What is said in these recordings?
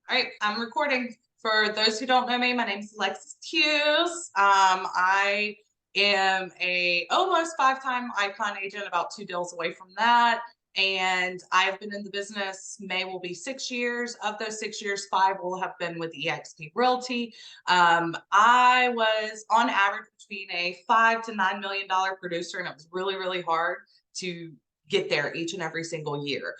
All right, I'm recording. For those who don't know me, my name is Alexis Hughes. I am a almost five-time Icon agent, about 2 deals away from that. And I've been in the business, May will be 6 years. Of those 6 years, 5 will have been with eXp Realty. I was on average between a $5 to $9 million producer, and it was really, really hard to get there each and every single year.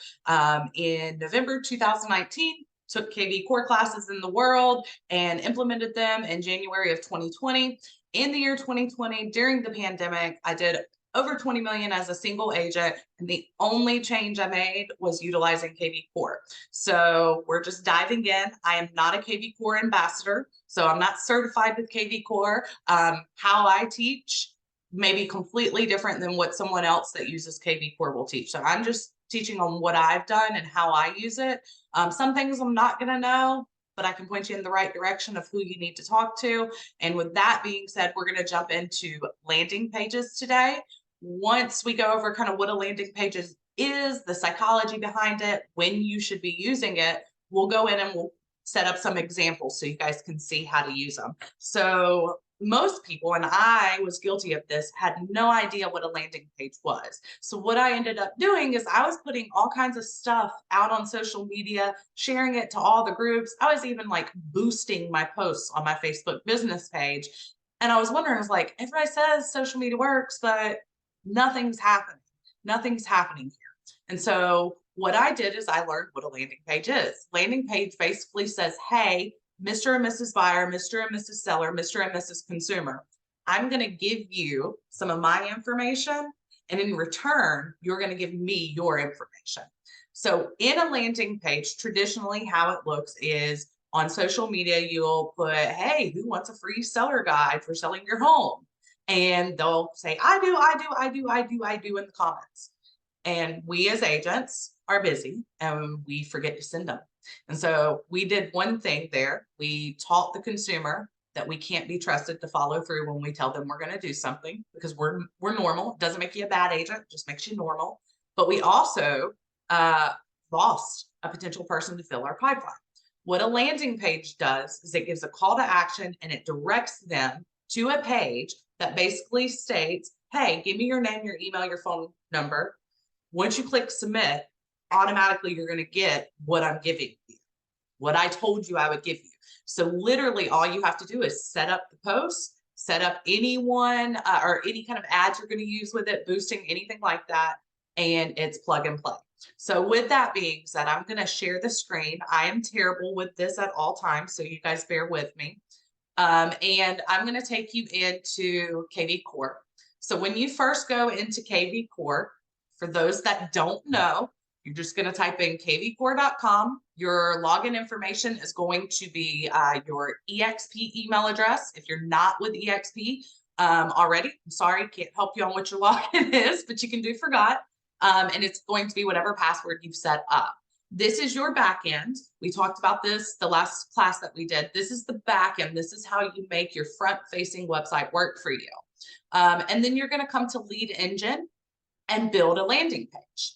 In November 2019, took KVCore classes in the world and implemented them in January of 2020. In the year 2020, during the pandemic, I did over 20 million as a single agent. And the only change I made was utilizing KVCore. So we're just diving in. I am not a KVCore ambassador, so I'm not certified with KVCore. How I teach may be completely different than what someone else that uses KVCore will teach. So I'm just teaching on what I've done and how I use it. Some things I'm not going to know, but I can point you in the right direction of who you need to talk to. And with that being said, we're going to jump into landing pages today. Once we go over kind of what a landing page is, the psychology behind it, when you should be using it, we'll go in and we'll set up some examples so you guys can see how to use them. So most people, and I was guilty of this, had no idea what a landing page was. So what I ended up doing is I was putting all kinds of stuff out on social media, sharing it to all the groups. I was even like boosting my posts on my Facebook business page. And I was wondering, I was like, everybody says social media works, but nothing's happening. Nothing's happening here. And so what I did is I learned what a landing page is. Landing page basically says, hey, Mr. and Mrs. Buyer, Mr. and Mrs. Seller, Mr. and Mrs. Consumer, I'm going to give you some of my information, and in return, you're going to give me your information. So in a landing page, traditionally how it looks is on social media, you'll put, hey, who wants a free seller guide for selling your home? And they'll say, I do in the comments. And we as agents are busy and we forget to send them. And so we did one thing there. We taught the consumer that we can't be trusted to follow through when we tell them we're going to do something, because we're normal. It doesn't make you a bad agent, it just makes you normal. But we also lost a potential person to fill our pipeline. What a landing page does is it gives a call to action and it directs them to a page that basically states, hey, give me your name, your email, your phone number. Once you click submit, automatically you're going to get what I'm giving you, what I told you I would give you. So literally all you have to do is set up the post, set up anyone or any kind of ads you're going to use with it, boosting, anything like that, and it's plug and play. So with that being said, I'm going to share the screen. I am terrible with this at all times, so you guys bear with me. And I'm going to take you into KVCore. So when you first go into KVCore, for those that don't know, you're just going to type in kvcore.com. Your login information is going to be your eXp email address. If you're not with eXp already, I'm sorry, can't help you on what your login is, but you can do forgot. And it's going to be whatever password you've set up. This is your back end. We talked about this the last class that we did. This is the back end. This is how you make your front-facing website work for you. And then you're going to come to Lead Engine and build a landing page.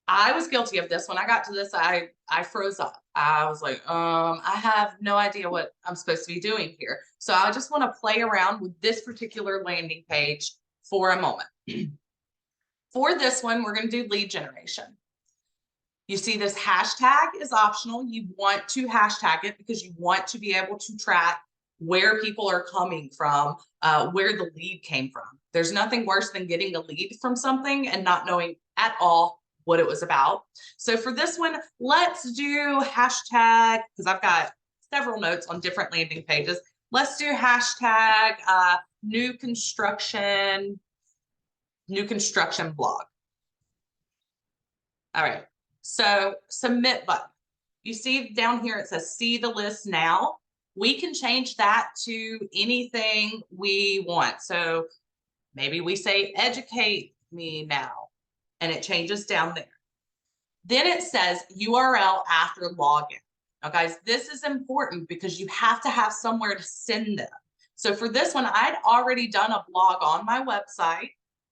I was guilty of this. When I got to this, I froze up. I was like, I have no idea what I'm supposed to be doing here. So I just want to play around with this particular landing page for a moment. For this one, we're going to do lead generation. You see this hashtag is optional. You want to hashtag it because you want to be able to track where people are coming from, where the lead came from. There's nothing worse than getting a lead from something and not knowing at all what it was about. So for this one, let's do hashtag, because I've got several notes on different landing pages. Let's do hashtag new construction blog. All right. So submit button. You see down here, it says see the list now. We can change that to anything we want. So maybe we say educate me now, and it changes down there. Then it says URL after login. Now guys, this is important because you have to have somewhere to send them. So for this one, I'd already done a blog on my website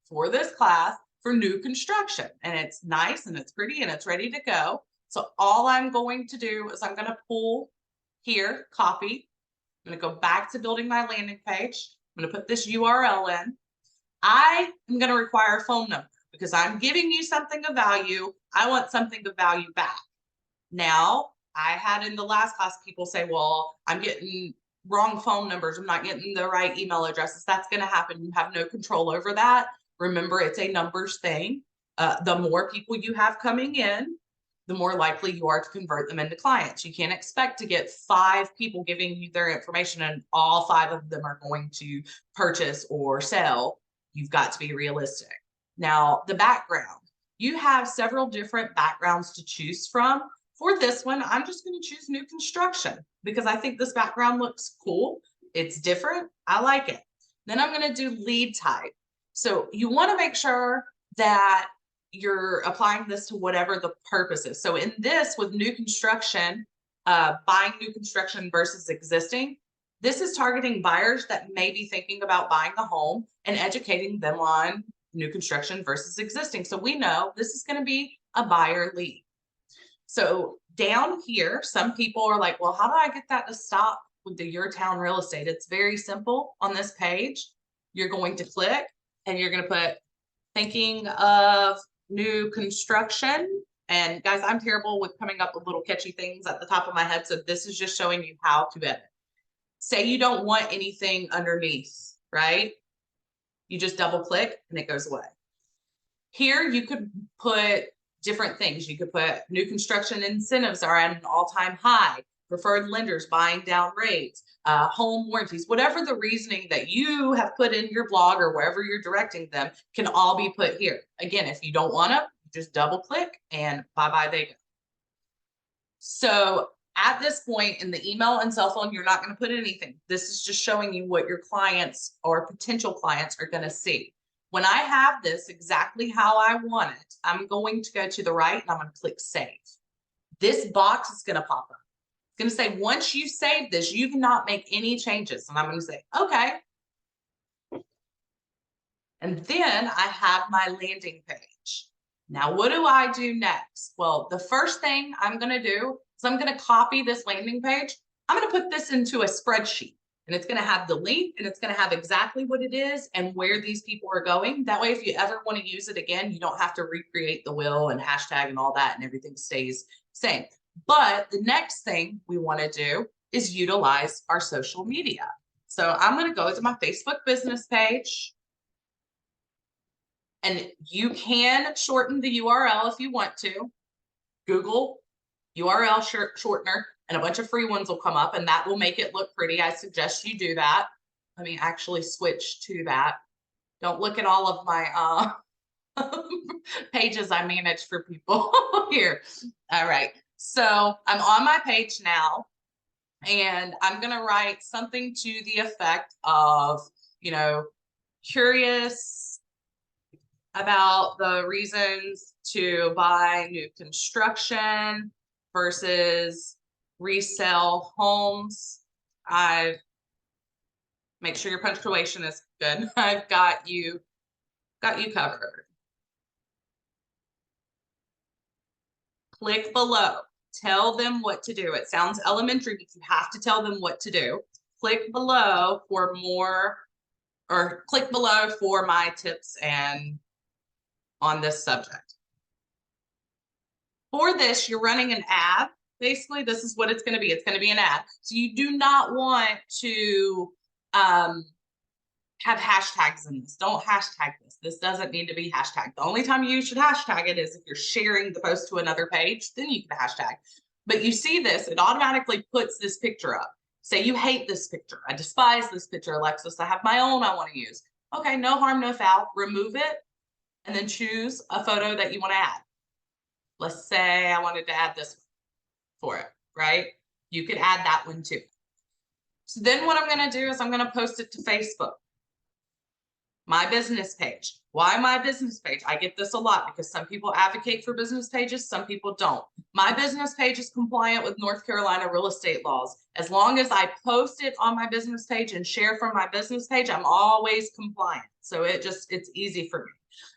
for this class for new construction, and it's nice and it's pretty and it's ready to go. So all I'm going to do is I'm going to pull here, copy. I'm going to go back to building my landing page. I'm going to put this URL in. I am going to require a phone number because I'm giving you something of value. I want something of value back. Now, I had in the last class people say, well, I'm getting wrong phone numbers. I'm not getting the right email addresses. That's going to happen. You have no control over that. Remember, it's a numbers thing. The more people you have coming in, the more likely you are to convert them into clients. You can't expect to get 5 people giving you their information and all 5 of them are going to purchase or sell. You've got to be realistic. Now, the background. You have several different backgrounds to choose from. For this one, I'm just going to choose new construction because I think this background looks cool. It's different. I like it. Then I'm going to do lead type. So you want to make sure that you're applying this to whatever the purpose is. So in this, with new construction, buying new construction versus existing, this is targeting buyers that may be thinking about buying a home and educating them on new construction versus existing. So we know this is going to be a buyer lead. So down here, some people are like, well, how do I get that to stop with the Your Town Real Estate? It's very simple. On this page, you're going to click and you're going to put thinking of new construction. And guys, I'm terrible with coming up with little catchy things at the top of my head. So this is just showing you how to edit. Say you don't want anything underneath, right? You just double click and it goes away. Here you could put different things. You could put new construction incentives are at an all-time high, preferred lenders buying down rates, home warranties, whatever the reasoning that you have put in your blog or wherever you're directing them can all be put here. Again, if you don't want to, just double click and bye-bye they go. So at this point in the email and cell phone, you're not going to put anything. This is just showing you what your clients or potential clients are going to see. When I have this exactly how I want it, I'm going to go to the right and I'm going to click save. This box is going to pop up. It's going to say, once you save this, you cannot make any changes. And I'm going to say, okay. And then I have my landing page. Now, what do I do next? Well, the first thing I'm going to do is I'm going to copy this landing page. I'm going to put this into a spreadsheet. And it's going to have the link and it's going to have exactly what it is and where these people are going. That way, if you ever want to use it again, you don't have to recreate the wheel and hashtag and all that and everything stays same. But the next thing we want to do is utilize our social media. So I'm going to go to my Facebook business page. And you can shorten the URL if you want to. Google URL shortener and a bunch of free ones will come up and that will make it look pretty. I suggest you do that. Let me actually switch to that. Don't look at all of my pages I manage for people here. All right. So I'm on my page now and I'm going to write something to the effect of, curious about the reasons to buy new construction versus resell homes. Make sure your punctuation is good. I've got you covered. Click below. Tell them what to do. It sounds elementary, but you have to tell them what to do. Click below for more, or click below for my tips and on this subject. For this, you're running an ad. Basically, this is what it's going to be. It's going to be an ad. So you do not want to have hashtags in this. Don't hashtag this. This doesn't need to be hashtagged. The only time you should hashtag it is if you're sharing the post to another page, then you can hashtag. But you see this, it automatically puts this picture up. Say you hate this picture. I despise this picture, Alexis. I have my own I want to use. Okay, no harm, no foul. Remove it and then choose a photo that you want to add. Let's say I wanted to add this one for it, right? You could add that one too. So then what I'm going to do is I'm going to post it to Facebook. My business page. Why my business page? I get this a lot because some people advocate for business pages, some people don't. My business page is compliant with North Carolina real estate laws. As long as I post it on my business page and share from my business page, I'm always compliant. So it's easy for me.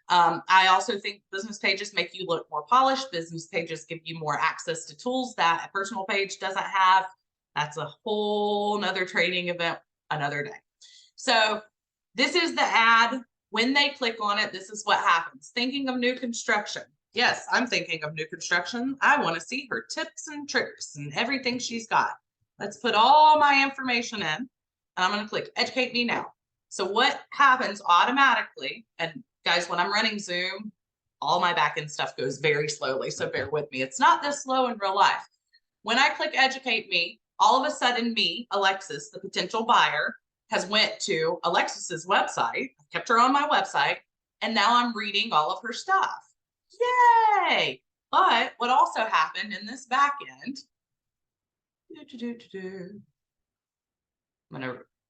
I also think business pages make you look more polished. Business pages give you more access to tools that a personal page doesn't have. That's a whole nother training event another day. So this is the ad. When they click on it, this is what happens. Thinking of new construction. Yes, I'm thinking of new construction. I want to see her tips and tricks and everything she's got. Let's put all my information in. And I'm going to click educate me now. So what happens automatically, and guys, when I'm running Zoom, all my back-end stuff goes very slowly. So bear with me. It's not this slow in real life. When I click educate me, all of a sudden me, Alexis, the potential buyer, has went to Alexis's website, kept her on my website, and now I'm reading all of her stuff. Yay! But what also happened in this back end,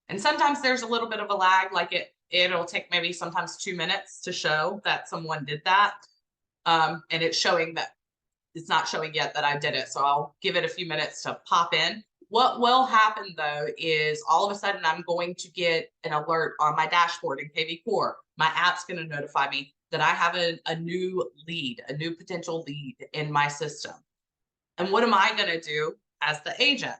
and sometimes there's a little bit of a lag, like it'll take maybe sometimes 2 minutes to show that someone did that. And it's showing that it's not showing yet that I did it. So I'll give it a few minutes to pop in. What will happen though is all of a sudden I'm going to get an alert on my dashboard in KVCore. My app's going to notify me that I have a new lead, a new potential lead in my system. And what am I going to do as the agent?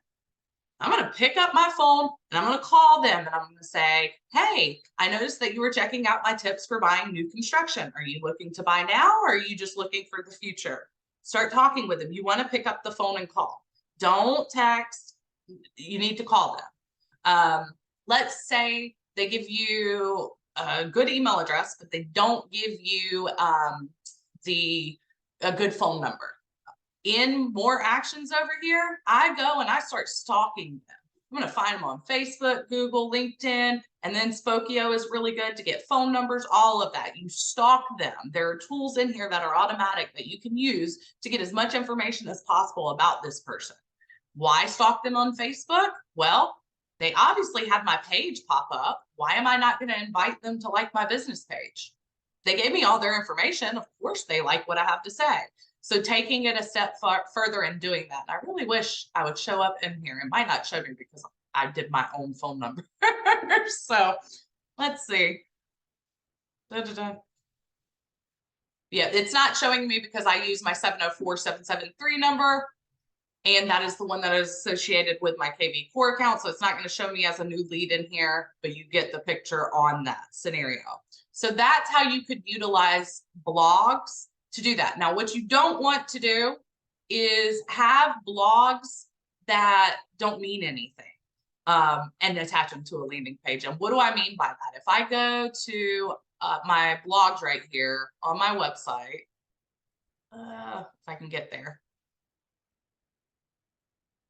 I'm going to pick up my phone and I'm going to call them and I'm going to say, hey, I noticed that you were checking out my tips for buying new construction. Are you looking to buy now or are you just looking for the future? Start talking with them. You want to pick up the phone and call. Don't text. You need to call them. Let's say they give you a good email address, but they don't give you a good phone number. In more actions over here, I go and I start stalking them. I'm going to find them on Facebook, Google, LinkedIn, and then Spokeo is really good to get phone numbers, all of that. You stalk them. There are tools in here that are automatic that you can use to get as much information as possible about this person. Why stalk them on Facebook? Well, they obviously had my page pop up. Why am I not going to invite them to like my business page? They gave me all their information. Of course, they like what I have to say. So taking it a step further and doing that. I really wish I would show up in here. It might not show me because I did my own phone number. So let's see. Yeah, it's not showing me because I use my 704-773 number. And that is the one that is associated with my KVCore account. So it's not going to show me as a new lead in here, but you get the picture on that scenario. So that's how you could utilize blogs to do that. Now, what you don't want to do is have blogs that don't mean anything and attach them to a landing page. And what do I mean by that? If I go to my blogs right here on my website, if I can get there.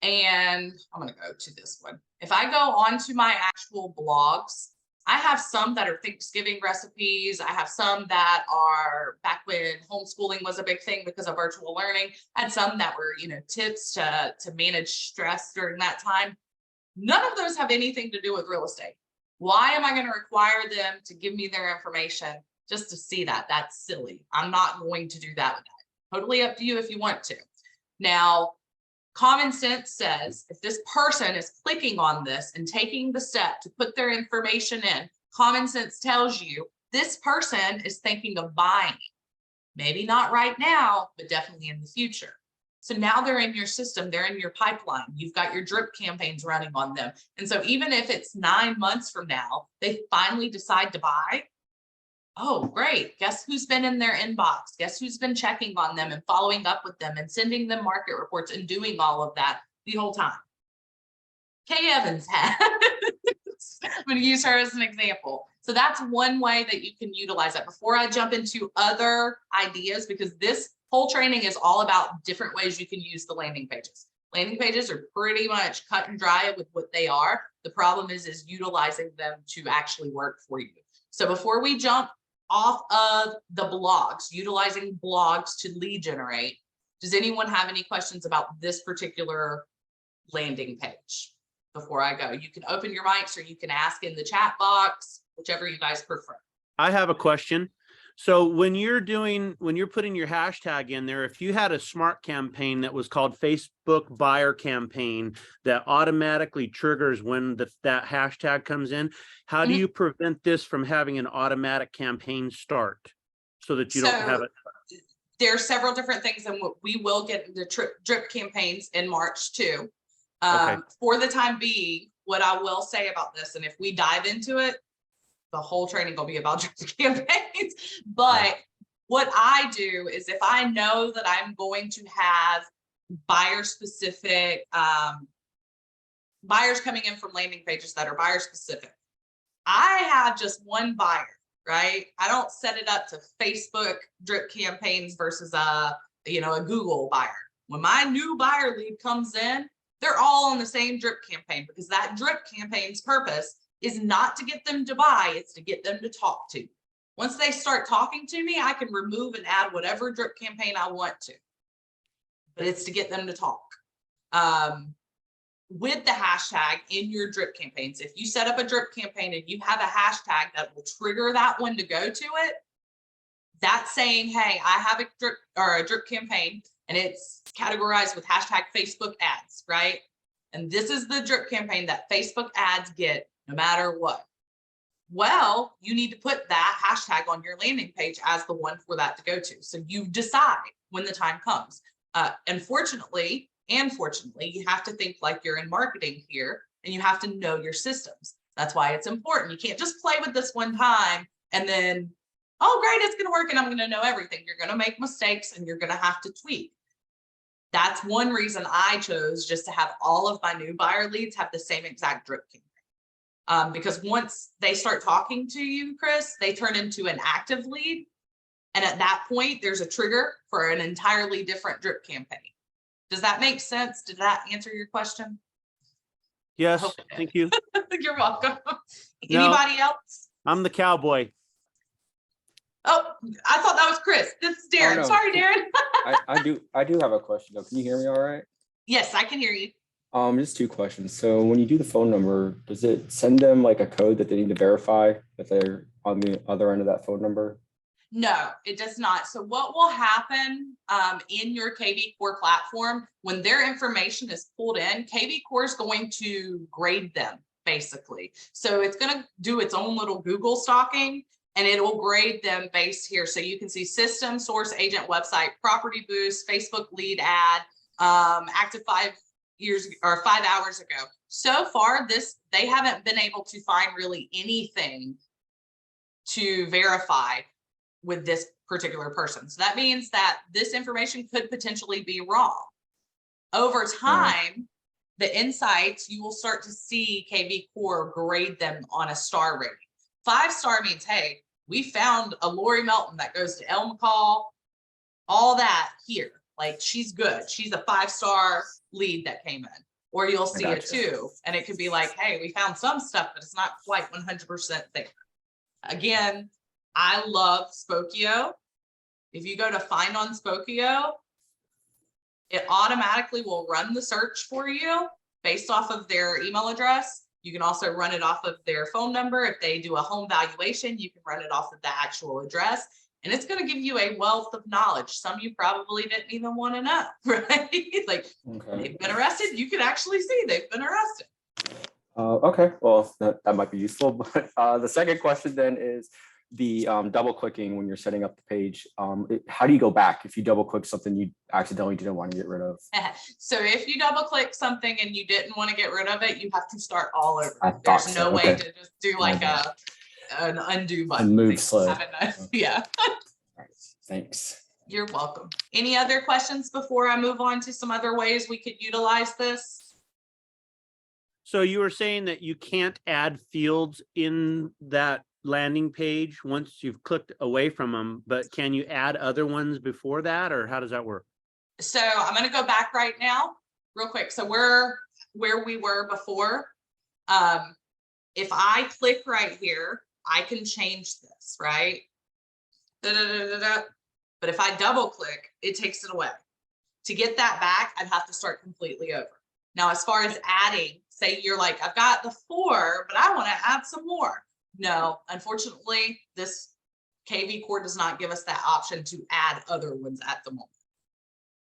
And I'm going to go to this one. If I go onto my actual blogs, I have some that are Thanksgiving recipes. I have some that are back when homeschooling was a big thing because of virtual learning. I had some that were, tips to manage stress during that time. None of those have anything to do with real estate. Why am I going to require them to give me their information just to see that? That's silly. I'm not going to do that with that. Totally up to you if you want to. Now, common sense says if this person is clicking on this and taking the step to put their information in, common sense tells you this person is thinking of buying. Maybe not right now, but definitely in the future. So now they're in your system, they're in your pipeline. You've got your drip campaigns running on them. And so even if it's 9 months from now, they finally decide to buy, oh, great. Guess who's been in their inbox? Guess who's been checking on them and following up with them and sending them market reports and doing all of that the whole time? Kay Evans has. I'm going to use her as an example. So that's one way that you can utilize it. Before I jump into other ideas, because this whole training is all about different ways you can use the landing pages. Landing pages are pretty much cut and dry with what they are. The problem is utilizing them to actually work for you. So before we jump off of the blogs, utilizing blogs to lead generate, does anyone have any questions about this particular landing page before I go? You can open your mics or you can ask in the chat box, whichever you guys prefer. I have a question. So when you're putting your hashtag in there, if you had a smart campaign that was called Facebook buyer campaign that automatically triggers when that hashtag comes in, how do you prevent this from having an automatic campaign start so that you don't have it? There are several different things, and we will get into drip campaigns in March too. Okay. For the time being, what I will say about this, and if we dive into it, the whole training will be about drip campaigns. But what I do is, if I know that I'm going to have buyer specific buyers coming in from landing pages that are buyer specific, I have just one buyer, right? I don't set it up to Facebook drip campaigns versus a Google buyer. When my new buyer lead comes in, they're all on the same drip campaign, because that drip campaign's purpose is not to get them to buy, it's to get them to talk to. Once they start talking to me, I can remove and add whatever drip campaign I want to, but it's to get them to talk. With the hashtag in your drip campaigns, if you set up a drip campaign and you have a hashtag that will trigger that one to go to it, that's saying, hey, I have a drip campaign and it's categorized with hashtag Facebook ads, right? And this is the drip campaign that Facebook ads get no matter what. Well, you need to put that hashtag on your landing page as the one for that to go to. So you decide when the time comes. Unfortunately, and fortunately, you have to think like you're in marketing here, and you have to know your systems. That's why it's important. You can't just play with this one time and then, oh, great, it's going to work and I'm going to know everything. You're going to make mistakes and you're going to have to tweak. That's one reason I chose just to have all of my new buyer leads have the same exact drip campaign. Because once they start talking to you, Chris, they turn into an active lead. And at that point, there's a trigger for an entirely different drip campaign. Does that make sense? Did that answer your question? Yes, thank you. You're welcome. Anybody else? I'm the cowboy. Oh, I thought that was Chris. This is Darren. Oh, no. Sorry, Darren. I do have a question though. Can you hear me all right? Yes, I can hear you. Just two questions. So when you do the phone number, does it send them like a code that they need to verify that they're on the other end of that phone number? No, it does not. So what will happen in your KVCore platform, when their information is pulled in, KVCore is going to grade them, basically. So it's going to do its own little Google stalking, and it will grade them based here. So you can see system, source, agent, website, property boost, Facebook lead ad, active 5 hours ago. So far, they haven't been able to find really anything to verify with this particular person. So that means that this information could potentially be wrong. Over time, the insights, you will start to see KVCore grade them on a star rating. 5-star means, hey, we found a Lori Melton that goes to El McCall, all that here. Like, she's good. She's a 5-star lead that came in. Or you'll see a 2, and it could be like, hey, we found some stuff, but it's not quite 100% there. Again, I love Spokeo. If you go to find on Spokeo, it automatically will run the search for you based off of their email address. You can also run it off of their phone number. If they do a home valuation, you can run it off of the actual address. And it's going to give you a wealth of knowledge. Some you probably didn't even want to know, right? Like, they've been arrested. You can actually see they've been arrested. Okay, well, that might be useful. But the second question then is the double clicking when you're setting up the page. How do you go back if you double click something you accidentally didn't want to get rid of? So if you double click something and you didn't want to get rid of it, you have to start all over. There's no way to just do like an undo button. And move slow. Yeah. All right, thanks. You're welcome. Any other questions before I move on to some other ways we could utilize this? So you were saying that you can't add fields in that landing page once you've clicked away from them, but can you add other ones before that, or how does that work? So I'm going to go back right now real quick. So we're where we were before. If I click right here, I can change this, right? But if I double click, it takes it away. To get that back, I'd have to start completely over. Now, as far as adding, say you're like, I've got the 4, but I want to add some more. No, unfortunately, this KVCore does not give us that option to add other ones at the moment.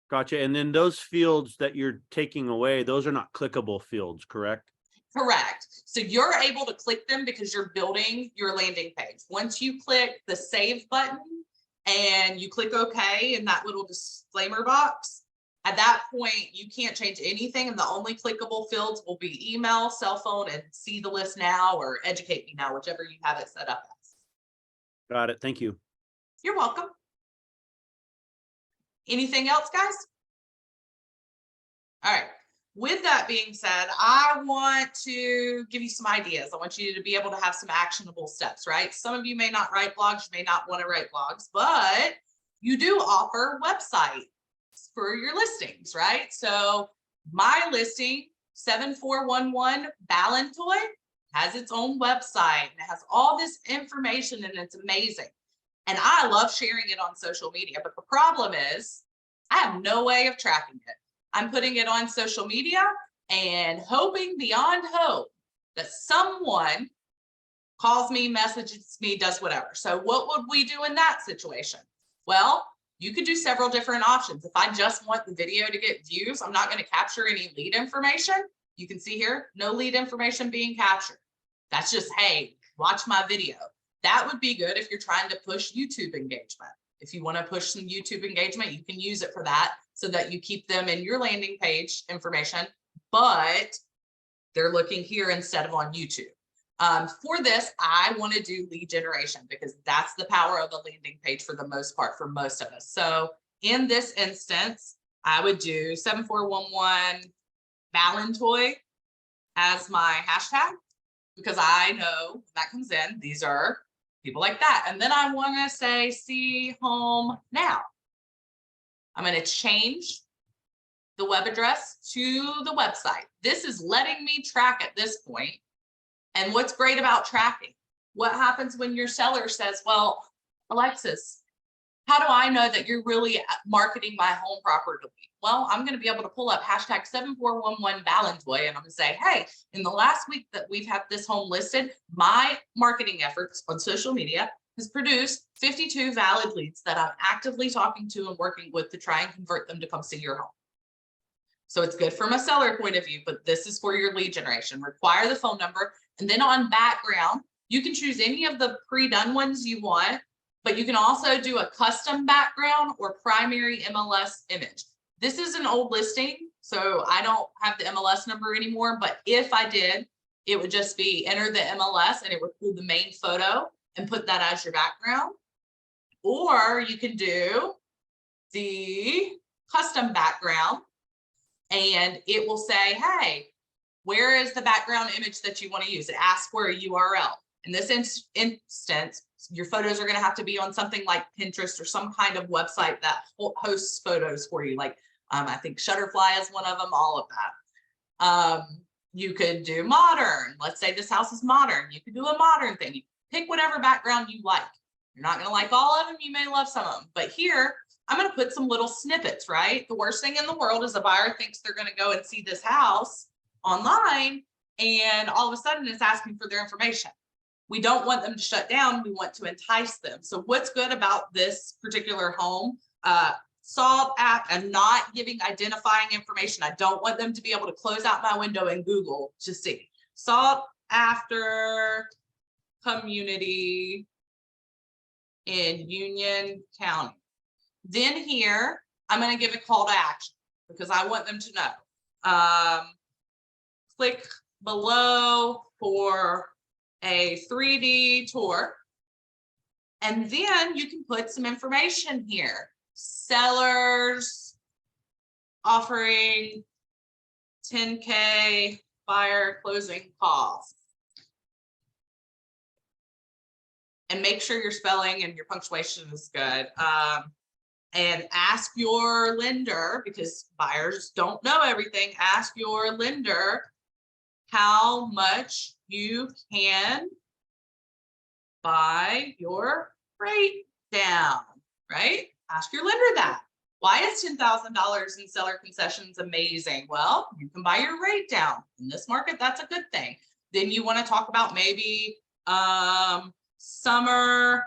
Gotcha. And then those fields that you're taking away, those are not clickable fields, correct? Correct. So you're able to click them because you're building your landing page. Once you click the save button and you click OK in that little disclaimer box, at that point, you can't change anything. And the only clickable fields will be email, cell phone, and see the list now or educate me now, whichever you have it set up as. Got it. Thank you. You're welcome. Anything else, guys? All right. With that being said, I want to give you some ideas. I want you to be able to have some actionable steps, right? Some of you may not write blogs, you may not want to write blogs, but you do offer websites for your listings, right? So my listing, 7411 Ballantoy, has its own website and it has all this information and it's amazing. And I love sharing it on social media, but the problem is I have no way of tracking it. I'm putting it on social media and hoping beyond hope that someone calls me, messages me, does whatever. So what would we do in that situation? Well, you could do several different options. If I just want the video to get views, I'm not going to capture any lead information. You can see here, no lead information being captured. That's just, hey, watch my video. That would be good if you're trying to push YouTube engagement. If you want to push some YouTube engagement, you can use it for that so that you keep them in your landing page information, but they're looking here instead of on YouTube. For this, I want to do lead generation because that's the power of a landing page for the most part for most of us. So in this instance, I would do 7411 Ballantoy as my hashtag because I know that comes in. These are people like that. And then I want to say see home now. I'm going to change the web address to the website. This is letting me track at this point. And what's great about tracking? What happens when your seller says, well, Alexis, how do I know that you're really marketing my home properly? Well, I'm going to be able to pull up hashtag 7411 Ballantoy and I'm going to say, hey, in the last week that we've had this home listed, my marketing efforts on social media has produced 52 valid leads that I'm actively talking to and working with to try and convert them to come see your home. So it's good from a seller point of view, but this is for your lead generation. Require the phone number. And then on background, you can choose any of the pre-done ones you want, but you can also do a custom background or primary MLS image. This is an old listing, so I don't have the MLS number anymore, but if I did, it would just be enter the MLS and it would pull the main photo and put that as your background. Or you can do the custom background and it will say, hey, where is the background image that you want to use? It asks for a URL. In this instance, your photos are going to have to be on something like Pinterest or some kind of website that hosts photos for you. Like I think Shutterfly is one of them, all of that. You could do modern. Let's say this house is modern. You could do a modern thing. You pick whatever background you like. You're not going to like all of them. You may love some of them. But here, I'm going to put some little snippets, right? The worst thing in the world is a buyer thinks they're going to go and see this house online and all of a sudden it's asking for their information. We don't want them to shut down. We want to entice them. So what's good about this particular home? Solve app and not giving identifying information. I don't want them to be able to close out my window and Google to see. Sought after community in Union County. Then here, I'm going to give a call to action because I want them to know. Click below for a 3D tour. And then you can put some information here. Sellers offering 10K buyer closing costs. And make sure your spelling and your punctuation is good. And ask your lender, because buyers don't know everything, ask your lender how much you can buy your rate down, right? Ask your lender that. Why is $10,000 in seller concessions amazing? Well, you can buy your rate down. In this market, that's a good thing. Then you want to talk about maybe Summer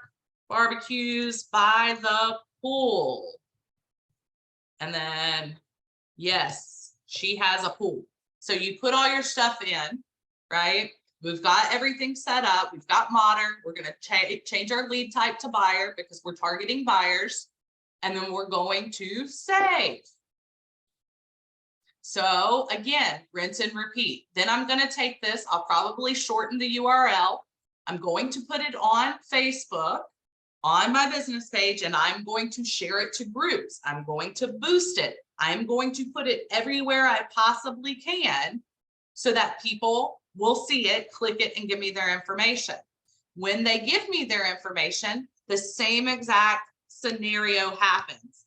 barbecues by the pool. And then, yes, she has a pool. So you put all your stuff in, right? We've got everything set up. We've got modern. We're going to change our lead type to buyer because we're targeting buyers. And then we're going to save. So again, rinse and repeat. Then I'm going to take this. I'll probably shorten the URL. I'm going to put it on Facebook on my business page, and I'm going to share it to groups. I'm going to boost it. I'm going to put it everywhere I possibly can so that people will see it, click it, and give me their information. When they give me their information, the same exact scenario happens.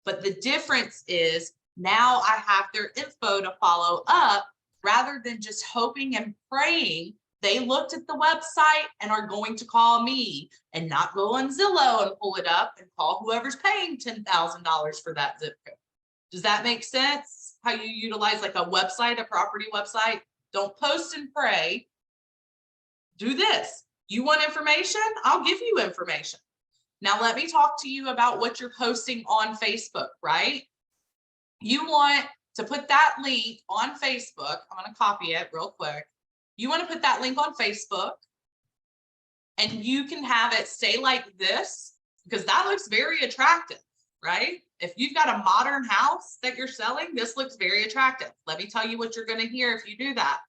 But the difference is now I have their info to follow up rather than just hoping and praying they looked at the website and are going to call me and not go on Zillow and pull it up and call whoever's paying $10,000 for that zip code. Does that make sense? How you utilize like a website, a property website? Don't post and pray. Do this. You want information? I'll give you information. Now let me talk to you about what you're posting on Facebook, right? You want to put that link on Facebook. I'm going to copy it real quick. You want to put that link on Facebook and you can have it stay like this because that looks very attractive, right? If you've got a modern house that you're selling, this looks very attractive. Let me tell you what you're going to hear if you do that.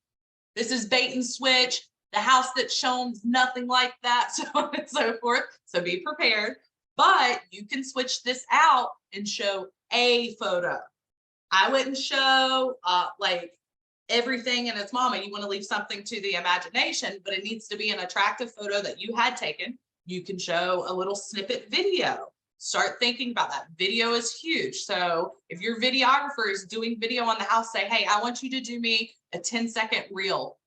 This is bait and switch. The house that's shown nothing like that, so on and so forth. So be prepared. But you can switch this out and show a photo. I wouldn't show like everything and its mama. You want to leave something to the imagination, but it needs to be an attractive photo that you had taken. You can show a little snippet video. Start thinking about that. Video is huge. So if your videographer is doing video on the house, say, hey, I want you to do me a 10-second reel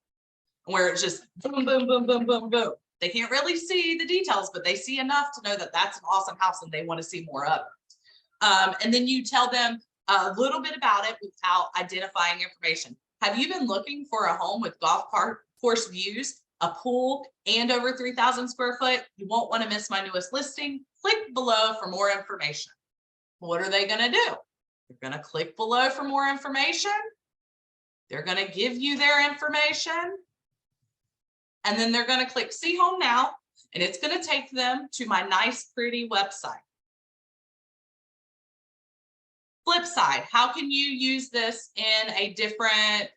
where it's just boom, boom, boom, boom, boom, boom. They can't really see the details, but they see enough to know that that's an awesome house and they want to see more of it. And then you tell them a little bit about it without identifying information. Have you been looking for a home with golf course views, a pool, and over 3,000 square foot? You won't want to miss my newest listing. Click below for more information. What are they going to do? They're going to click below for more information. They're going to give you their information. And then they're going to click see home now. And it's going to take them to my nice, pretty website. Flip side, how can you use this in a different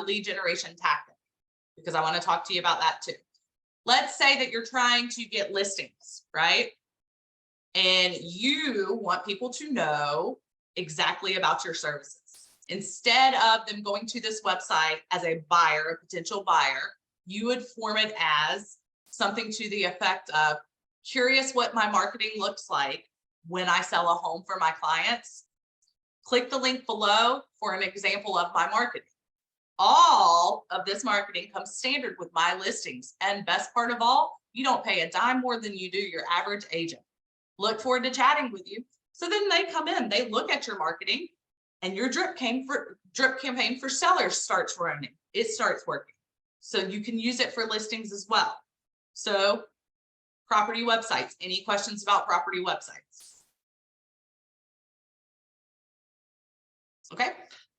lead generation tactic? Because I want to talk to you about that too. Let's say that you're trying to get listings, right? And you want people to know exactly about your services. Instead of them going to this website as a buyer, a potential buyer, you would form it as something to the effect of curious what my marketing looks like when I sell a home for my clients. Click the link below for an example of my marketing. All of this marketing comes standard with my listings. And best part of all, you don't pay a dime more than you do your average agent. Look forward to chatting with you. So then they come in, they look at your marketing, and your drip campaign for sellers starts running. It starts working. So you can use it for listings as well. So property websites. Any questions about property websites? Okay,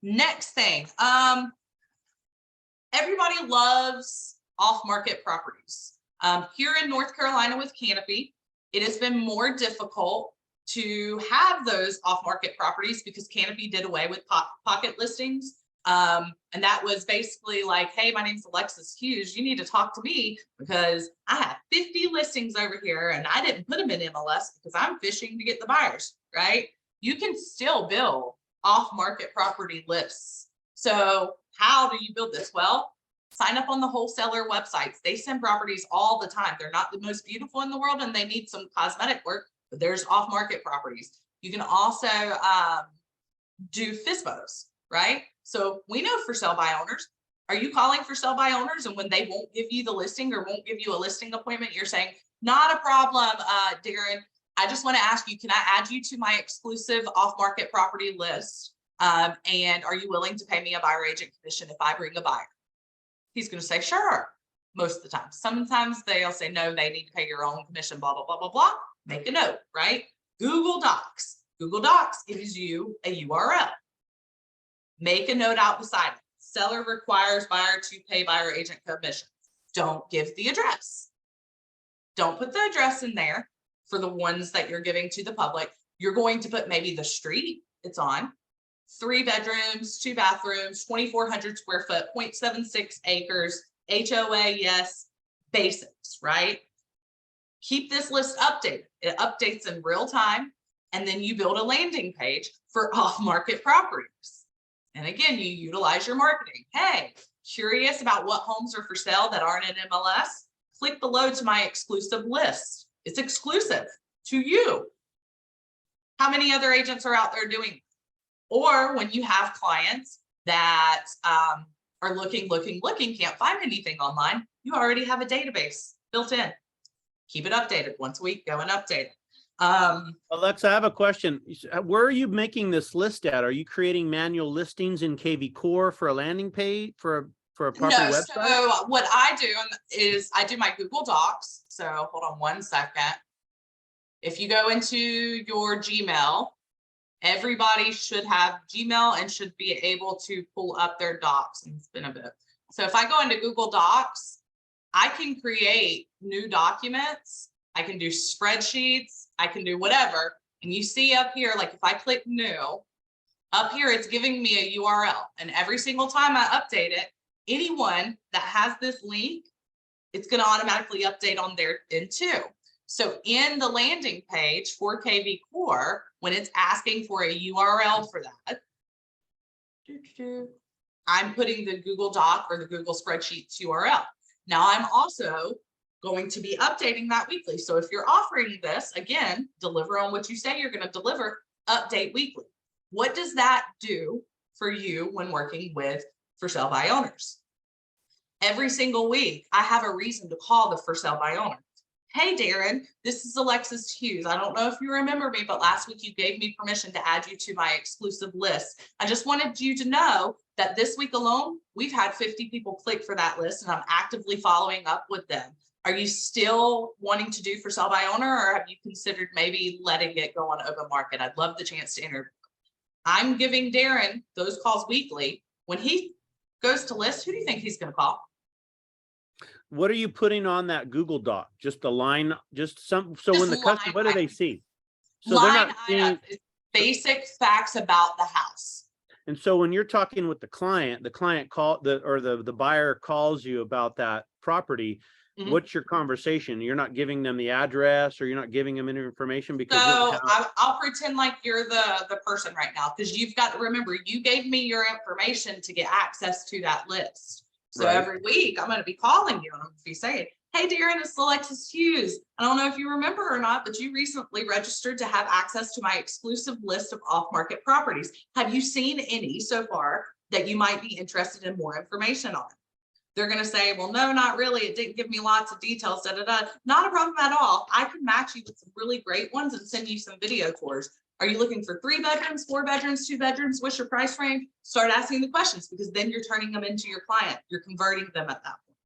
next thing. Everybody loves off-market properties. Here in North Carolina with Canopy, it has been more difficult to have those off-market properties because Canopy did away with pocket listings. And that was basically like, hey, my name's Alexis Hughes. You need to talk to me because I have 50 listings over here and I didn't put them in MLS because I'm fishing to get the buyers, right? You can still build off-market property lists. So how do you build this? Well, sign up on the wholesaler websites. They send properties all the time. They're not the most beautiful in the world and they need some cosmetic work, but there's off-market properties. You can also do FSBOs, right? So we know for sell by owners. Are you calling for sell by owners? And when they won't give you the listing or won't give you a listing appointment, you're saying, not a problem, Darren. I just want to ask you, can I add you to my exclusive off-market property list? And are you willing to pay me a buyer agent commission if I bring a buyer? He's going to say, sure. most of the time. Sometimes they'll say, no, they need to pay your own commission, blah, blah, blah, blah, blah. Make a note, right? Google Docs. Google Docs gives you a URL. Make a note out beside it. Seller requires buyer to pay buyer agent commission. Don't give the address. Don't put the address in there for the ones that you're giving to the public. You're going to put maybe the street it's on, 3 bedrooms, 2 bathrooms, 2,400 square foot, 0.76 acres, HOA, yes, basics, right? Keep this list updated. It updates in real time. And then you build a landing page for off-market properties. And again, you utilize your marketing. Hey, curious about what homes are for sale that aren't in MLS? Click below to my exclusive list. It's exclusive to you. How many other agents are out there doing it? Or when you have clients that are looking, can't find anything online, you already have a database built in. Keep it updated once a week, go and update it. Alexa, I have a question. Where are you making this list at? Are you creating manual listings in KVCore for a landing page for a property website? So what I do is I do my Google Docs. So hold on one second. If you go into your Gmail, everybody should have Gmail and should be able to pull up their docs. And it's been a bit. So if I go into Google Docs, I can create new documents. I can do spreadsheets. I can do whatever. And you see up here, like if I click new, up here, it's giving me a URL. And every single time I update it, anyone that has this link, it's going to automatically update on their end too. So in the landing page for KVCore, when it's asking for a URL for that, I'm putting the Google Doc or the Google Spreadsheets URL. Now I'm also going to be updating that weekly. So if you're offering this, again, deliver on what you say you're going to deliver, update weekly. What does that do for you when working with for sale by owners? Every single week, I have a reason to call the for sale by owner. Hey, Darren, this is Alexis Hughes. I don't know if you remember me, but last week you gave me permission to add you to my exclusive list. I just wanted you to know that this week alone, we've had 50 people click for that list and I'm actively following up with them. Are you still wanting to do for sale by owner, or have you considered maybe letting it go on open market? I'd love the chance to interview. I'm giving Darren those calls weekly. When he goes to list, who do you think he's going to call? What are you putting on that Google Doc? Just a line, just some, so Just when the customer, what do they see? So line they're not seeing basic facts about the house. And so when you're talking with the client the buyer calls you about that property, what's your conversation? You're not giving them the address, or you're not giving them any information because So I'll pretend like you're the person right now, because you've got to remember, you gave me your information to get access to that list. So Right. Every week I'm going to be calling you and I'm going to be saying, hey, Darren, it's Alexis Hughes. I don't know if you remember or not, but you recently registered to have access to my exclusive list of off-market properties. Have you seen any so far that you might be interested in more information on? They're going to say, well, no, not really. It didn't give me lots of details. Not a problem at all. I can match you with some really great ones and send you some video tours. Are you looking for 3 bedrooms, 4 bedrooms, 2 bedrooms? What's your price range? Start asking the questions, because then you're turning them into your client. You're converting them at that point.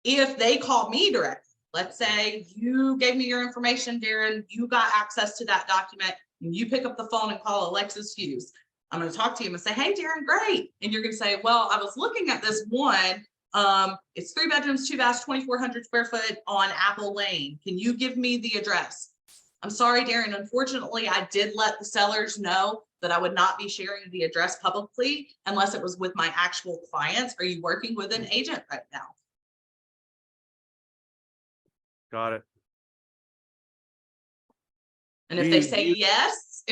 If they call me directly, let's say you gave me your information, Darren, you got access to that document, and you pick up the phone and call Alexis Hughes. I'm going to talk to you and say, hey, Darren, great. And you're going to say, well, I was looking at this one. It's 3 bedrooms, 2 baths, 2,400 square foot on Apple Lane. Can you give me the address? I'm sorry, Darren. Unfortunately, I did let the sellers know that I would not be sharing the address publicly unless it was with my actual clients. Are you working with an agent right now? Got it. And if they say yes,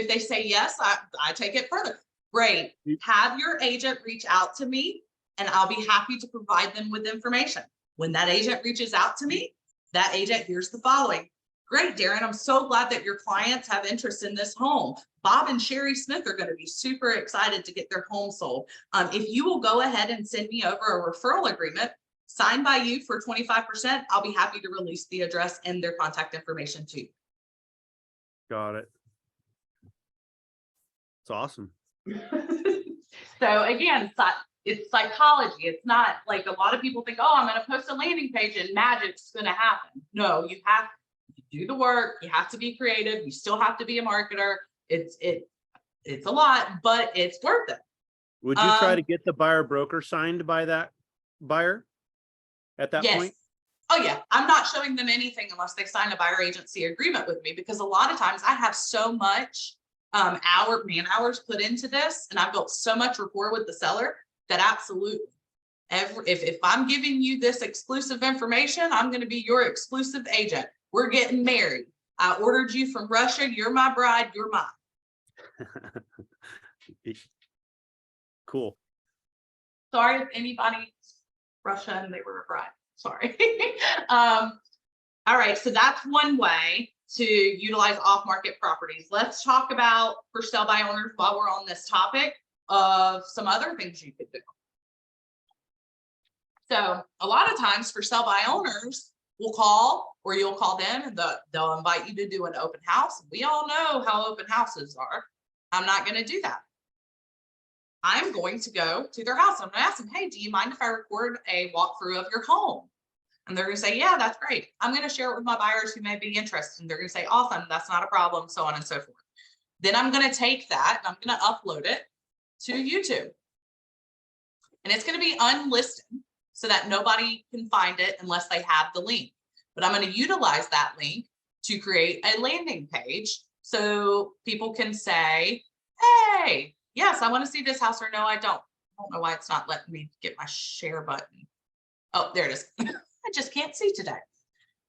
I take it further. Great. Have your agent reach out to me and I'll be happy to provide them with information. When that agent reaches out to me, that agent hears the following. Great, Darren, I'm so glad that your clients have interest in this home. Bob and Sherry Smith are going to be super excited to get their home sold. If you will go ahead and send me over a referral agreement signed by you for 25%, I'll be happy to release the address and their contact information to you. Got it. It's awesome. So again, It's psychology. It's not like a lot of people think, oh, I'm going to post a landing page and magic's going to happen. No, you have to do the work. You have to be creative. You still have to be a marketer. It's a lot, but it's worth it. Would you try to get the buyer broker signed by that buyer at that point? Oh yeah, I'm not showing them anything unless they sign a buyer agency agreement with me, because a lot of times I have so much man hours put into this, and I've built so much rapport with the seller that absolutely, if I'm giving you this exclusive information, I'm going to be your exclusive agent. We're getting married. I ordered you from Russia. You're my bride. You're mine. Cool. Sorry if anybody Russia and they were a bride. Sorry. All right, so that's one way to utilize off-market properties. Let's talk about for sale by owners while we're on this topic of some other things you could do. So a lot of times for sale by owners, we'll call, or you'll call them and they'll invite you to do an open house. We all know how open houses are. I'm not going to do that. I'm going to go to their house. I'm going to ask them, hey, do you mind if I record a walkthrough of your home? And they're going to say, yeah, that's great. I'm going to share it with my buyers who may be interested. And they're going to say, awesome, that's not a problem, so on and so forth. Then I'm going to take that and I'm going to upload it to YouTube. And it's going to be unlisted so that nobody can find it unless they have the link. But I'm going to utilize that link to create a landing page so people can say, hey, yes, I want to see this house, or no, I don't. I don't know why it's not letting me get my share button. Oh, there it is. I just can't see today.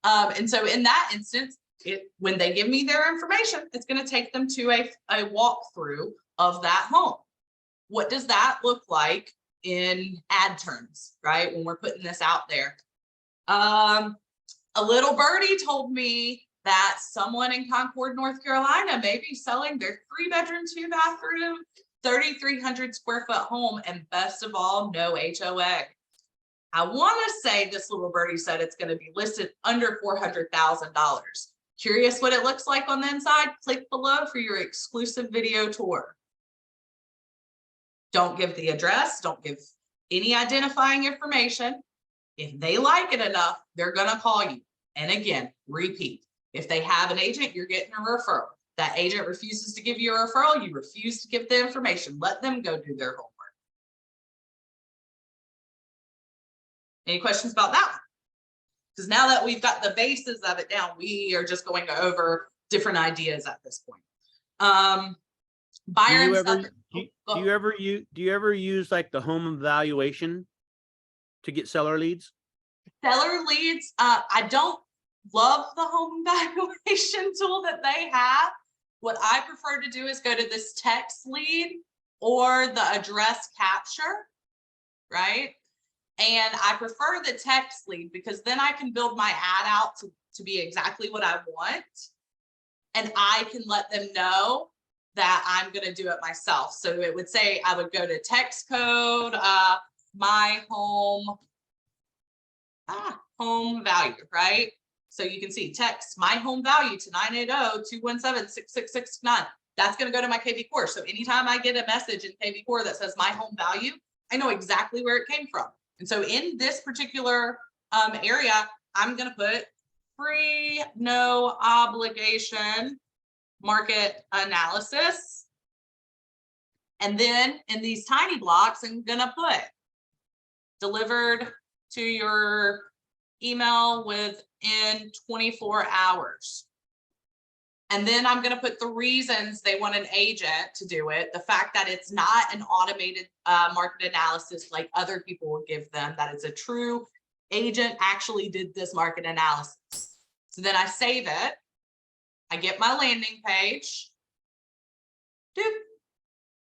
And so in that instance, when they give me their information, it's going to take them to a walkthrough of that home. What does that look like in ad terms, right? When we're putting this out there. A little birdie told me that someone in Concord, North Carolina may be selling their 3-bedroom, 2-bathroom, 3,300 square foot home, and best of all, no HOA. I want to say this little birdie said it's going to be listed under $400,000. Curious what it looks like on the inside? Click below for your exclusive video tour. Don't give the address. Don't give any identifying information. If they like it enough, they're going to call you. And again, repeat. If they have an agent, you're getting a referral. That agent refuses to give you a referral, you refuse to give the information. Let them go do their homework. Any questions about that one? Because now that we've got the basis of it down, we are just going over different ideas at this point. Buyer and seller. Do you ever use like the home evaluation to get seller leads? Seller leads, I don't love the home evaluation tool that they have. What I prefer to do is go to this text lead or the address capture, right? And I prefer the text lead because then I can build my ad out to be exactly what I want. And I can let them know that I'm going to do it myself. So it would say, I would go to text code, my home value, right? So you can see text my home value to 980-217-6669. That's going to go to my KVCore. So anytime I get a message in KVCore that says my home value, I know exactly where it came from. And so in this particular area, I'm going to put free, no obligation market analysis. And then in these tiny blocks, I'm going to put delivered to your email within 24 hours. And then I'm going to put the reasons they want an agent to do it. The fact that it's not an automated market analysis like other people will give them, that it's a true agent actually did this market analysis. So then I save it. I get my landing page,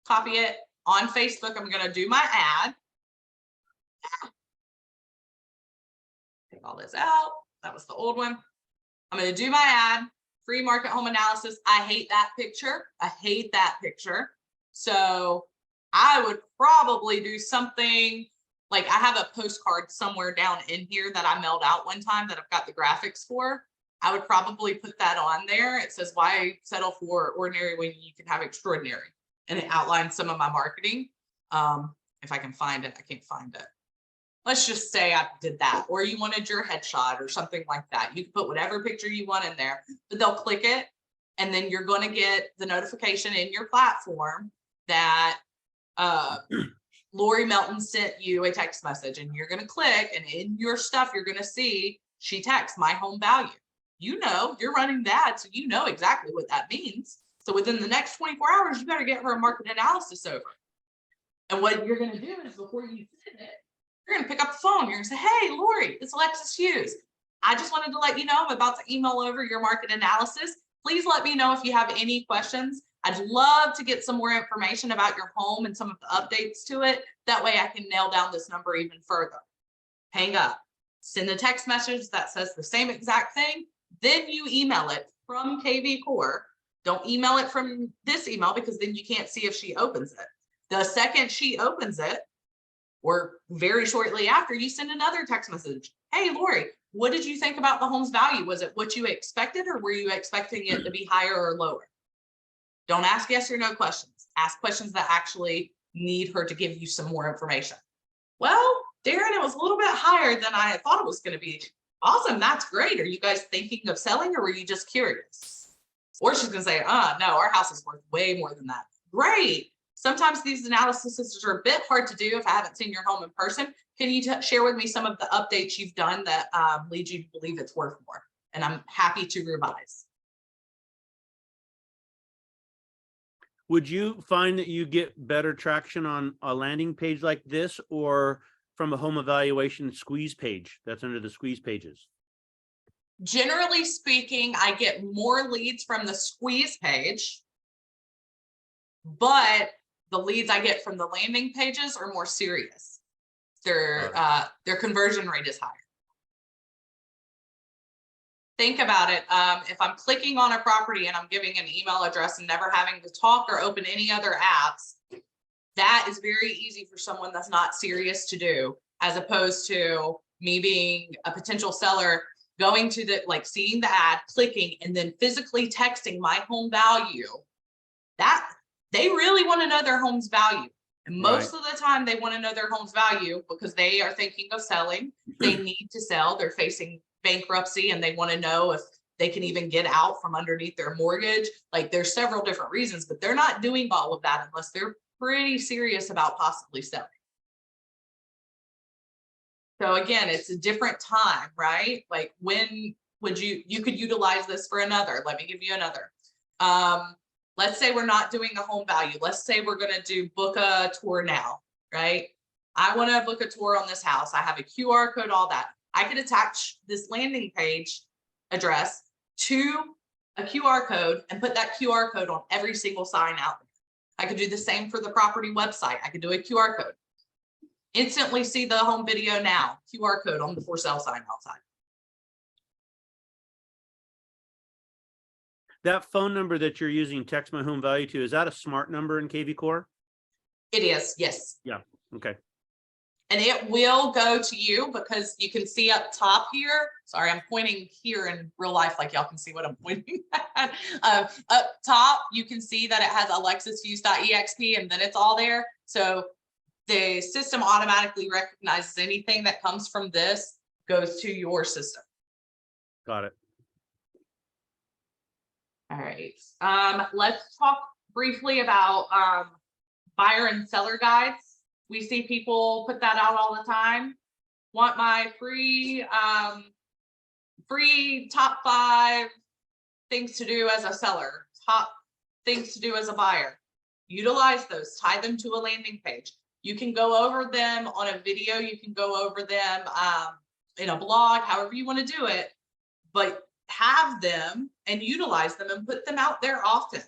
copy it on Facebook. I'm going to do my ad. Take all this out. That was the old one. I'm going to do my ad. Free market home analysis. I hate that picture. I hate that picture. So I would probably do something like I have a postcard somewhere down in here that I mailed out one time that I've got the graphics for. I would probably put that on there. It says, why settle for ordinary when you can have extraordinary? And it outlines some of my marketing. if I can find it, I can't find it. Let's just say I did that, or you wanted your headshot or something like that. You can put whatever picture you want in there, but they'll click it. And then you're going to get the notification in your platform that Lori Melton sent you a text message, and you're going to click, and in your stuff, you're going to see she texts my home value. You know, you're running that, so you know exactly what that means. So within the next 24 hours, you better get her a market analysis over. And what you're going to do is before you send it, you're going to pick up the phone. You're going to say, hey, Lori, it's Alexis Hughes. I just wanted to let you know I'm about to email over your market analysis. Please let me know if you have any questions. I'd love to get some more information about your home and some of the updates to it. That way I can nail down this number even further. Hang up. Send a text message that says the same exact thing. Then you email it from KVCore. Don't email it from this email because then you can't see if she opens it. The second she opens it, or very shortly after, you send another text message. Hey, Lori, what did you think about the home's value? Was it what you expected, or were you expecting it to be higher or lower? Don't ask yes or no questions. Ask questions that actually need her to give you some more information. Well, Darren, it was a little bit higher than I thought it was going to be. Awesome. That's great. Are you guys thinking of selling, or were you just curious? Or she's going to say, no, our house is worth way more than that. Great. Sometimes these analyses are a bit hard to do if I haven't seen your home in person. Can you share with me some of the updates you've done that lead you to believe it's worth more? And I'm happy to revise. Would you find that you get better traction on a landing page like this, or from a home evaluation squeeze page that's under the squeeze pages? Generally speaking, I get more leads from the squeeze page, but the leads I get from the landing pages are more serious. Their conversion rate is higher. Think about it. If I'm clicking on a property and I'm giving an email address and never having to talk or open any other apps, that is very easy for someone that's not serious to do, as opposed to me being a potential seller, going to the, like, seeing the ad, clicking, and then physically texting my home value. That they really want to know their home's value. And most of the time they want to know their home's value because they are thinking of selling. They need to sell. They're facing bankruptcy and they want to know if they can even get out from underneath their mortgage. Like, there's several different reasons, but they're not doing all of that unless they're pretty serious about possibly selling. So again, it's a different time, right? Like, when would you could utilize this for another. Let me give you another. Let's say we're not doing a home value. Let's say we're going to book a tour now, right? I want to book a tour on this house. I have a QR code, all that. I could attach this landing page address to a QR code and put that QR code on every single sign out there. I could do the same for the property website. I could do a QR code. Instantly see the home video now, QR code on the for sale sign outside. That phone number that you're using, text my home value to, is that a smart number in KVCore? It is, yes. Yeah, okay. And it will go to you because you can see up top here. Sorry, I'm pointing here in real life, like y'all can see what I'm pointing at. Up top, you can see that it has alexishughes.exp and then it's all there. So the system automatically recognizes anything that comes from this goes to your system. Got it. All right. Let's talk briefly about buyer and seller guides. We see people put that out all the time. Want my free top 5 things to do as a seller, top things to do as a buyer. Utilize those, tie them to a landing page. You can go over them on a video. You can go over them in a blog, however you want to do it, but have them and utilize them and put them out there often.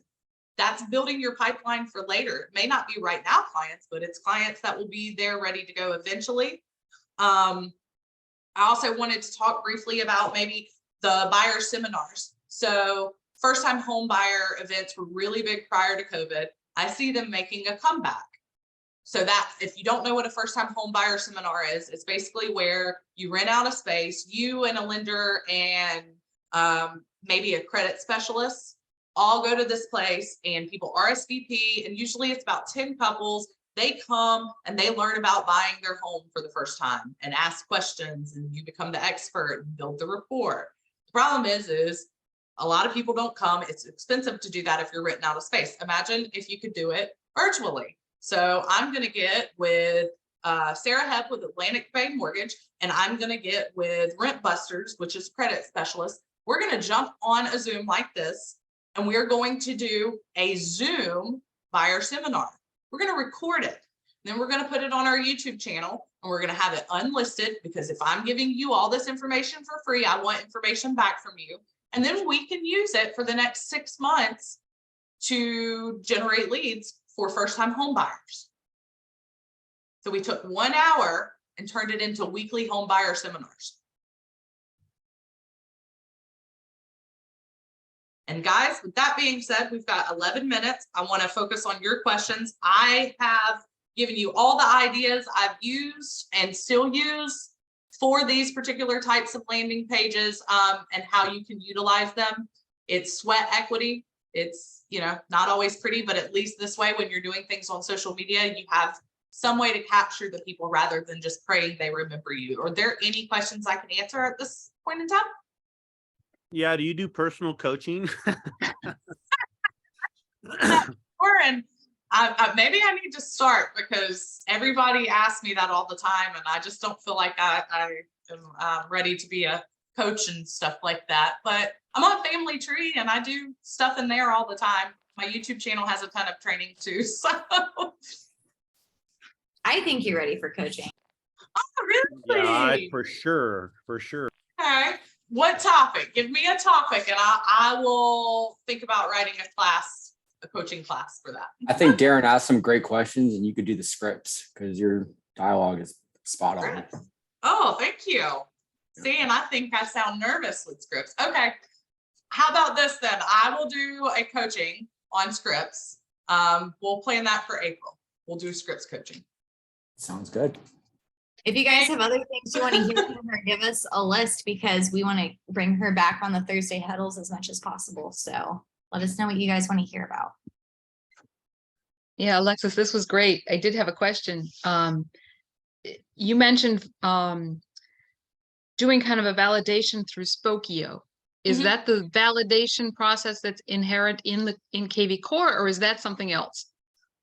That's building your pipeline for later. It may not be right now clients, but it's clients that will be there ready to go eventually. I also wanted to talk briefly about maybe the buyer seminars. So first time home buyer events were really big prior to COVID. I see them making a comeback. So that, if you don't know what a first time home buyer seminar is, it's basically where you rent out a space, you and a lender and maybe a credit specialist all go to this place and people RSVP, and usually it's about 10 couples they come and they learn about buying their home for the first time and ask questions, and you become the expert and build the rapport. The problem is a lot of people don't come. It's expensive to do that if you're renting out a space. Imagine if you could do it virtually. So I'm going to get with Sarah Hebb with Atlantic Bay Mortgage, and I'm going to get with Rent Busters, which is credit specialist. We're going to jump on a Zoom like this, and we're going to do a Zoom buyer seminar. We're going to record it. Then we're going to put it on our YouTube channel, and we're going to have it unlisted, because if I'm giving you all this information for free, I want information back from you. And then we can use it for the next 6 months to generate leads for first-time home buyers. So we took 1 hour and turned it into weekly home buyer seminars. And guys, with that being said, we've got 11 minutes. I want to focus on your questions. I have given you all the ideas I've used and still use for these particular types of landing pages, and how you can utilize them. It's sweat equity. It's, you know, not always pretty, but at least this way, when you're doing things on social media, you have some way to capture the people rather than just praying they remember you. Are there any questions I can answer at this point in time? Yeah. Do you do personal coaching? And maybe I need to start, because everybody asks me that all the time, and I just don't feel like I am ready to be a coach and stuff like that. But I'm on Family Tree, and I do stuff in there all the time. My YouTube channel has a ton of training too. So I think you're ready for coaching. oh, really? Yeah, for sure. Okay. What topic? Give me a topic, and I will think about writing a coaching class for that. I think Darren asked some great questions, and you could do the scripts because your dialogue is spot on. Oh, thank you. See, and I think I sound nervous with scripts. Okay. How about this then? I will do a coaching on scripts. We'll plan that for April. We'll do scripts coaching. Sounds good. If you guys have other things you want to hear from her, give us a list, because we want to bring her back on the Thursday huddles as much as possible. So let us know what you guys want to hear about. Yeah, Alexis, this was great. I did have a question. You mentioned doing kind of a validation through Spokeo. Is that the validation process that's inherent in KVCore, or is that something else?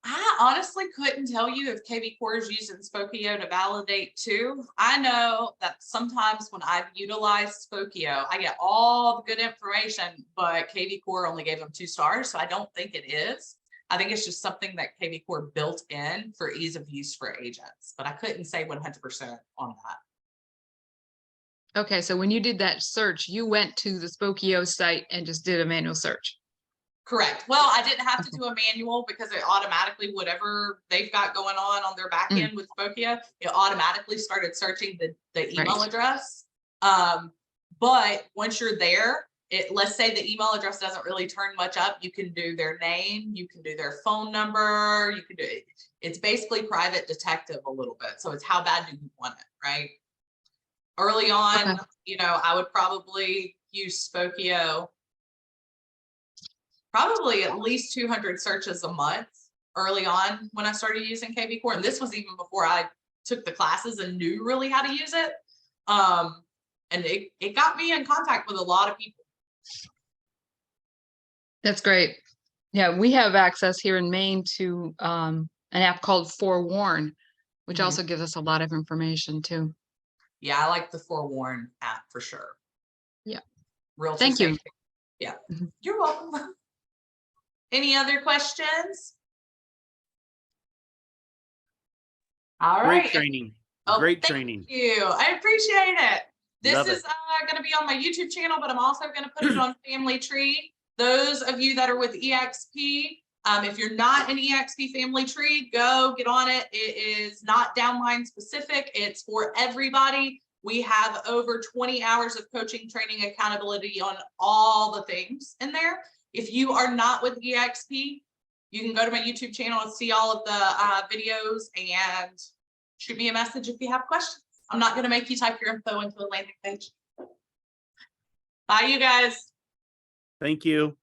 I honestly couldn't tell you if KVCore is using Spokeo to validate too. I know that sometimes when I've utilized Spokeo, I get all the good information, but KVCore only gave them 2 stars. So I don't think it is. I think it's just something that KVCore built in for ease of use for agents, but I couldn't say 100% on that. Okay, so when you did that search, you went to the Spokeo site and just did a manual search. Correct. Well, I didn't have to do a manual, because it automatically, whatever they've got going on their back end with Spokeo, it automatically started searching the email address. But once you're there, let's say the email address doesn't really turn much up. You can do their name, you can do their phone number, you can do it. It's basically private detective a little bit. So it's how bad do you want it, right? Early on, you know, I would probably use Spokeo probably at least 200 searches a month early on when I started using KVCore. And this was even before I took the classes and knew really how to use it. And it got me in contact with a lot of people. That's great. Yeah, we have access here in Maine to an app called Forewarn, which also gives us a lot of information too. Yeah, I like the Forewarn app for sure. Yeah. Realtor Thank you. safety. Yeah, you're welcome. Any other questions? All right. Great training. Oh, Great thank training. you. I appreciate it. This Love is going to be on my YouTube channel, but I'm also going to put it on Family Tree. Those of you that are with eXp, if you're not an eXp Family Tree, go get on it. It is not downline specific. It's for everybody. We have over 20 hours of coaching, training, accountability on all the things in there. If you are not with eXp, you can go to my YouTube channel and see all of the videos and shoot me a message if you have questions. I'm not going to make you type your info into a landing page. Bye, you guys. Thank you.